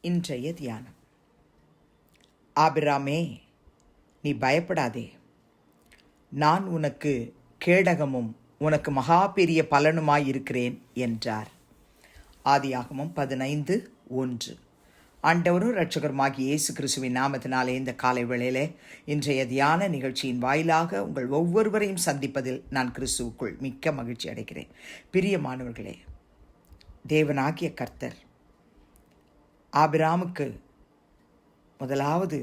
இன்றைய தியானம். ஆபிராமே, நீ பயப்படாதே, நான் உனக்கு கேடகமும் உனக்கு மகா பெரிய பலனுமாயிருக்கிறேன் என்றார். ஆதியாகமம் 15:1. ஆண்டவரும் இரட்சகருமாகிய இயேசு கிறிஸ்துவின் நாமத்தினாலே இந்த காலை வேளையிலே இன்றைய தியான நிகழ்ச்சியின் வாயிலாக உங்கள் ஒவ்வொருவரையும் சந்திப்பதில் நான் கிறிஸ்துவுக்குள் மிக்க மகிழ்ச்சி அடைகிறேன். பிரியமானவர்களே, தேவனாகிய கர்த்தர் ஆபிராமுக்கு முதலாவது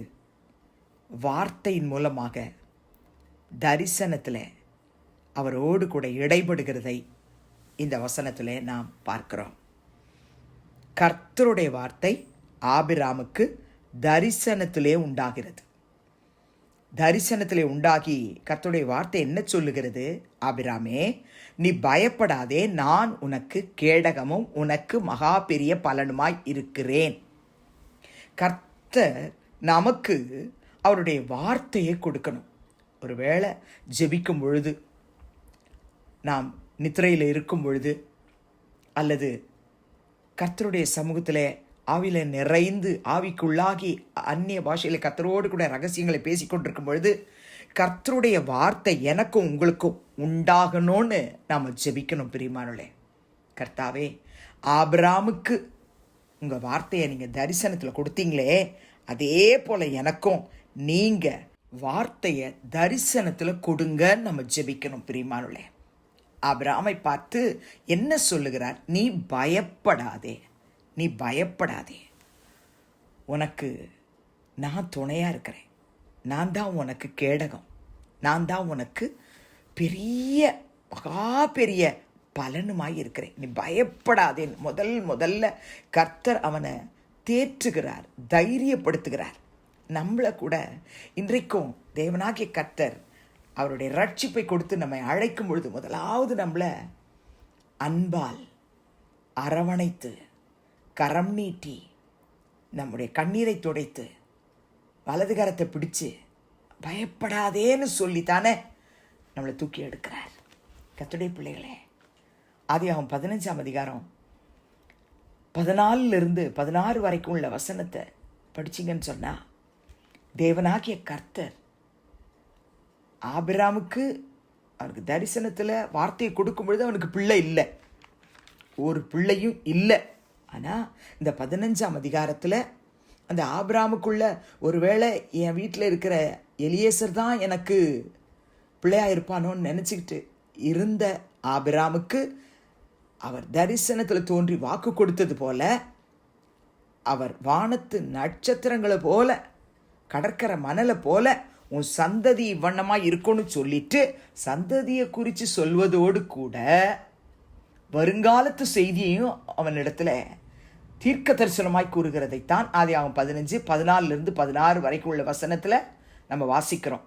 வார்த்தையின் மூலமாக தரிசனத்தில் அவரோடு கூட இடைபடுகிறதை இந்த வசனத்தில் நாம் பார்க்கிறோம். கர்த்தருடைய வார்த்தை ஆபிராமுக்கு தரிசனத்திலே உண்டாகிறது. தரிசனத்திலே உண்டாகி கர்த்தருடைய வார்த்தை என்ன சொல்லுகிறது? ஆபிராமே, நீ பயப்படாதே, நான் உனக்கு கேடகமும் உனக்கு மகா பெரிய பலனுமாய் இருக்கிறேன். கர்த்தர் நமக்கு அவருடைய வார்த்தையை கொடுக்கணும். ஒருவேளை ஜெபிக்கும் பொழுது, நாம் நித்திரையில் இருக்கும் பொழுது, அல்லது கர்த்தருடைய சமூகத்தில் ஆவியில் நிறைந்து ஆவிக்குள்ளாகி அந்நிய பாஷையில் கர்த்தரோடு கூட ரகசியங்களை பேசிக்கொண்டிருக்கும் பொழுது கர்த்தருடைய வார்த்தை எனக்கும் உங்களுக்கும் உண்டாகணும்னு நாம் ஜெபிக்கணும். பிரியமானவர்களே, கர்த்தாவே, ஆபிராமுக்கு உங்கள் வார்த்தையை நீங்கள் தரிசனத்தில் கொடுத்தீங்களே, அதே போல் எனக்கும் நீங்கள் வார்த்தையை தரிசனத்தில் கொடுங்கன்னு நம்ம ஜெபிக்கணும். பிரியமானவர்களே, ஆபிராமை பார்த்து என்ன சொல்லுகிறார்? நீ பயப்படாதே, நீ பயப்படாதே, உனக்கு நான் துணையாக இருக்கிறேன், நான் தான் உனக்கு கேடகம், நான் தான் உனக்கு பெரிய மகா பெரிய பலனுமாய் இருக்கிறேன், நீ பயப்படாதே. முதல்ல கர்த்தர் அவனை தேற்றுகிறார், தைரியப்படுத்துகிறார். நம்மளை கூட இன்றைக்கும் தேவனாகிய கர்த்தர் அவருடைய ரட்சிப்பை கொடுத்து நம்மை அழைக்கும் பொழுது முதலாவது நம்மளை அன்பால் அரவணைத்து கரம் நீட்டி நம்முடைய கண்ணீரை துடைத்து வலது கரத்தை பிடிச்சு பயப்படாதேன்னு சொல்லித்தானே நம்மளை தூக்கி எடுக்கிறார். கர்த்தருடைய பிள்ளைகளே, ஆதியாகமம் 15 14 வரைக்கும் உள்ள வசனத்தை படிச்சிங்கன்னு சொன்னால், தேவனாகிய கர்த்தர் ஆபிராமுக்கு அவனுக்கு தரிசனத்தில் வார்த்தையை கொடுக்கும் பொழுது அவனுக்கு பிள்ளை இல்லை, ஒரு பிள்ளையும் இல்லை. ஆனால் இந்த 15 அந்த ஆபிராமுக்குள்ள ஒருவேளை என் வீட்டில் இருக்கிற எலியேசர் தான் எனக்கு பிள்ளையாக இருப்பானோன்னு நினச்சிக்கிட்டு இருந்த ஆபிராமுக்கு அவர் தரிசனத்தில் தோன்றி வாக்கு கொடுத்தது போல, அவர் வானத்து நட்சத்திரங்களை போல கடற்கரை மணலை போல உன் சந்ததி இவ்வண்ணமாக இருக்கும்னு சொல்லிட்டு சந்ததியை குறித்து சொல்வதோடு கூட வருங்காலத்து செய்தியையும் அவனிடத்துல தீர்க்க தரிசனமாய் கூறுகிறதைத்தான் ஆதியாகமம் 15:14 வரைக்கும் உள்ள வசனத்தில் நம்ம வாசிக்கிறோம்.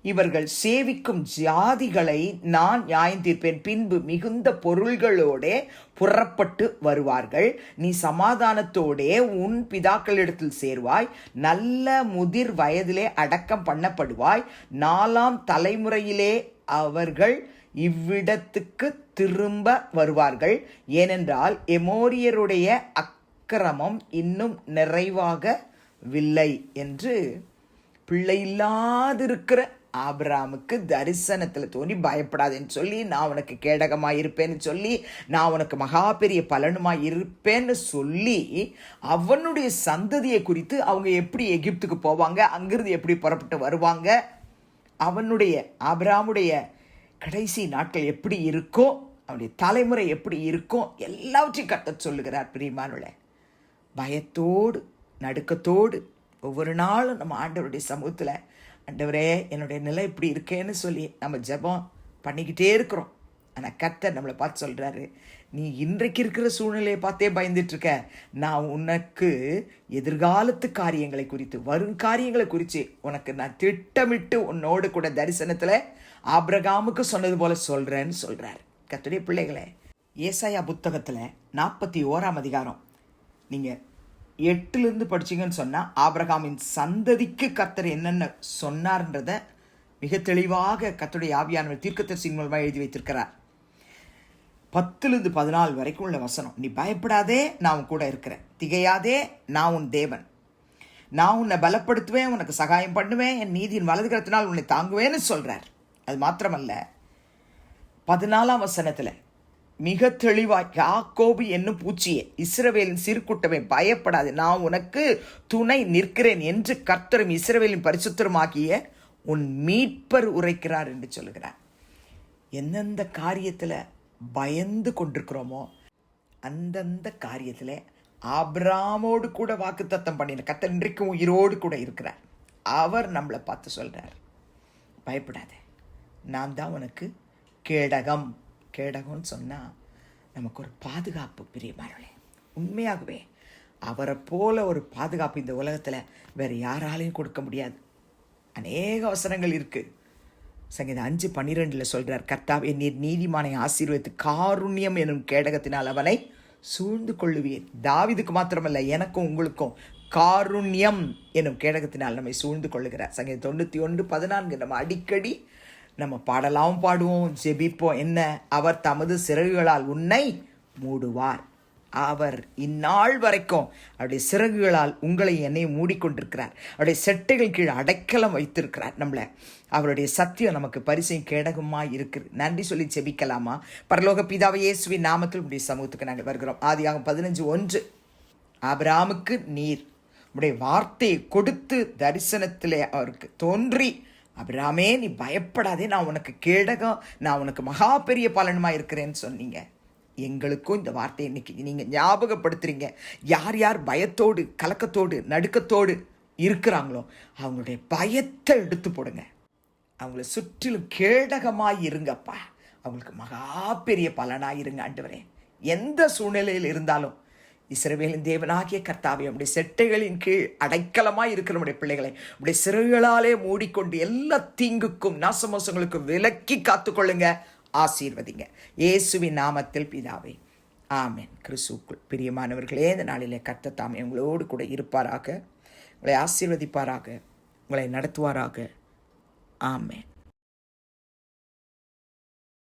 இவர்கள் சேவிக்கும் ஜாதிகளை நான் நியாயம் தீர்ப்பேன், பின்பு மிகுந்த பொருள்களோடே புறப்பட்டு வருவார்கள். நீ சமாதானத்தோடே உன் பிதாக்களிடத்தில் சேர்வாய், நல்ல முதிர் வயதிலே அடக்கம் பண்ணப்படுவாய், 4ஆம் தலைமுறையிலே அவர்கள் இவ்விடத்துக்கு திரும்ப வருவார்கள். ஏனென்றால் எமோரியருடைய அக்கிரமம் இன்னும் நிறைவாகவில்லை என்று பிள்ளை இல்லாதிருக்கிற ஆபிராமுக்கு தரிசனத்தில் தோன்றி பயப்படாதேன்னு சொல்லி, நான் உனக்கு கேடகமாக இருப்பேன்னு சொல்லி, நான் உனக்கு மகா பெரிய பலனுமாக இருப்பேன்னு சொல்லி, அவனுடைய சந்ததியை குறித்து அவங்க எப்படி எகிப்துக்கு போவாங்க, அங்கிருந்து எப்படி புறப்பட்டு வருவாங்க, அவனுடைய ஆபிராமுடைய கடைசி நாட்கள் எப்படி இருக்கோ, அவனுடைய தலைமுறை எப்படி இருக்கும், எல்லாவற்றையும் கர்த்தர் சொல்லுகிறார். பிரியமானவர்களே, பயத்தோடு நடுக்கத்தோடு ஒவ்வொரு நாளும் நம்ம ஆண்டவருடைய சமூகத்தில், ஆண்டவரே என்னுடைய நிலை இப்படி இருக்கேன்னு சொல்லி நம்ம ஜெபம் பண்ணிக்கிட்டே இருக்கிறோம். ஆனால் கர்த்தர் நம்மளை பார்த்து சொல்கிறாரு, நீ இன்றைக்கு இருக்கிற சூழ்நிலையை பார்த்தே பயந்துட்டுருக்க, நான் உனக்கு எதிர்காலத்து காரியங்களை குறித்து, வரும் காரியங்களை குறித்து உனக்கு நான் திட்டமிட்டு உன்னோடு கூட தரிசனத்தில் ஆபிரகாமுக்கு சொன்னது போல சொல்கிறேன்னு சொல்கிறார். கர்த்தருடைய பிள்ளைகளே, ஏசாயா புத்தகத்தில் 41 நீங்கள் 8 படிச்சிங்கன்னு சொன்னால், ஆபிரகாமின் சந்ததிக்கு கர்த்தர் என்னென்ன சொன்னார்ன்றதை மிக தெளிவாக கர்த்தருடைய ஆவியானவர் தீர்க்கதரிசியின் மூலமாக எழுதி வைத்திருக்கிறார். 10லிருந்து 14 வரைக்கும் உள்ள வசனம். நீ பயப்படாதே, நான் உன் கூட இருக்கிறேன். திகையாதே, நான் உன் தேவன். நான் உன்னை பலப்படுத்துவேன், உனக்கு சகாயம் பண்ணுவேன், என் நீதியின் வலது கரத்தினால் உன்னை தாங்குவேன்னு சொல்றார். அது மாத்திரமல்ல, 14ஆம் வசனத்துல மிக தெளிவாய், யாக்கோபு என்னும் பூச்சியே, இஸ்ரவேலின் சிறுகுட்டமே, பயப்படாது, நான் உனக்கு துணை நிற்கிறேன் என்று கர்த்தரும் இஸ்ரவேலின் பரிசுத்தருமாகிய உன் மீட்பர் உரைக்கிறார் என்று சொல்லுகிறார். எந்தெந்த காரியத்தில் பயந்து கொண்டிருக்கிறோமோ அந்தந்த காரியத்தில் ஆபிரகாமோடு கூட வாக்குத்தத்தம் பண்ணின கர்த்தர் இன்றைக்கும் உயிரோடு கூட இருக்கிறார். அவர் நம்மளை பார்த்து சொல்றார், பயப்படாத, நான் தான் உனக்கு கேடகம். கேடகம்னு சொன்னால் நமக்கு ஒரு பாதுகாப்பு. பிரியமானவர்களே, உண்மையாகவே அவரை போல ஒரு பாதுகாப்பு இந்த உலகத்தில் வேறு யாராலையும் கொடுக்க முடியாது. அநேக அவசரங்கள் இருக்குது. சங்கீதம் 5:12 சொல்கிறார், கர்த்தாவே நீர் நீதிமானை ஆசீர்வதித்து காருண்யம் எனும் கேடகத்தினால் அவனை சூழ்ந்து கொள்ளுவீர். தாவீதுக்கு மாத்திரமல்ல, எனக்கும் உங்களுக்கும் காருண்யம் எனும் கேடகத்தினால் நம்மை சூழ்ந்து கொள்ளுகிறார். சங்கீதம் 91:14 நம்ம அடிக்கடி நம்ம பாடலாம், பாடுவோம், ஜெபிப்போம். என்ன? அவர் தமது சிறகுகளால் உன்னை மூடுவார். அவர் இந்நாள் வரைக்கும் அவருடைய சிறகுகளால் உங்களை என்னையும் மூடிக்கொண்டிருக்கிறார். அவருடைய செட்டைகள் கீழே அடைக்கலம் வைத்திருக்கிறார் நம்மளை. அவருடைய சத்தியம் நமக்கு பரிசையும் கேடகமாக இருக்குது. நன்றி சொல்லி ஜெபிக்கலாமா? பரலோக பிதாவே, இயேசுவின் நாமத்தில் உடைய சமூகத்துக்கு நாங்கள் வருகிறோம். ஆதியாகமம் 15:1, ஆபிரகாமுக்கு நீர் உடைய வார்த்தையை கொடுத்து தரிசனத்திலே அவருக்கு தோன்றி, ஆபிரகாமே நீ பயப்படாதே, நான் உனக்கு கேடகம், நான் உனக்கு மகா பெரிய பலனுமாக இருக்கிறேன்னு சொன்னீங்க. எங்களுக்கும் இந்த வார்த்தையை இன்னைக்கு நீங்கள் ஞாபகப்படுத்துறீங்க. யார் யார் பயத்தோடு, கலக்கத்தோடு, நடுக்கத்தோடு இருக்கிறாங்களோ அவங்களுடைய பயத்தை எடுத்து போடுங்க. அவங்கள சுற்றிலும் கேடகமாக இருங்கப்பா. அவங்களுக்கு மகா பெரிய பலனாக இருங்க ஆண்டவரே. எந்த சூழ்நிலையில் இருந்தாலும் இஸ்ரவேலின் தேவனாகிய கர்த்தாவே, நம்முடைய செட்டைகளின் கீழ் அடைக்கலமாய் இருக்கிற நம்முடைய பிள்ளைகளை நம்முடைய சிறகுகளாலே மூடிக்கொண்டு எல்லா தீங்குக்கும் நாசமோசங்களுக்கும் விலக்கி காத்துக்கொள்ளுங்க, ஆசீர்வதிங்க. இயேசுவின் நாமத்தில் பிதாவே, ஆமென். கிறிஸ்துவுக்குள் பிரியமானவர்களே, இந்த நாளிலே கர்த்தர் தாமே உங்களோடு கூட இருப்பாராக, உங்களை ஆசீர்வதிப்பாராக, உங்களை நடத்துவாராக. ஆமென்.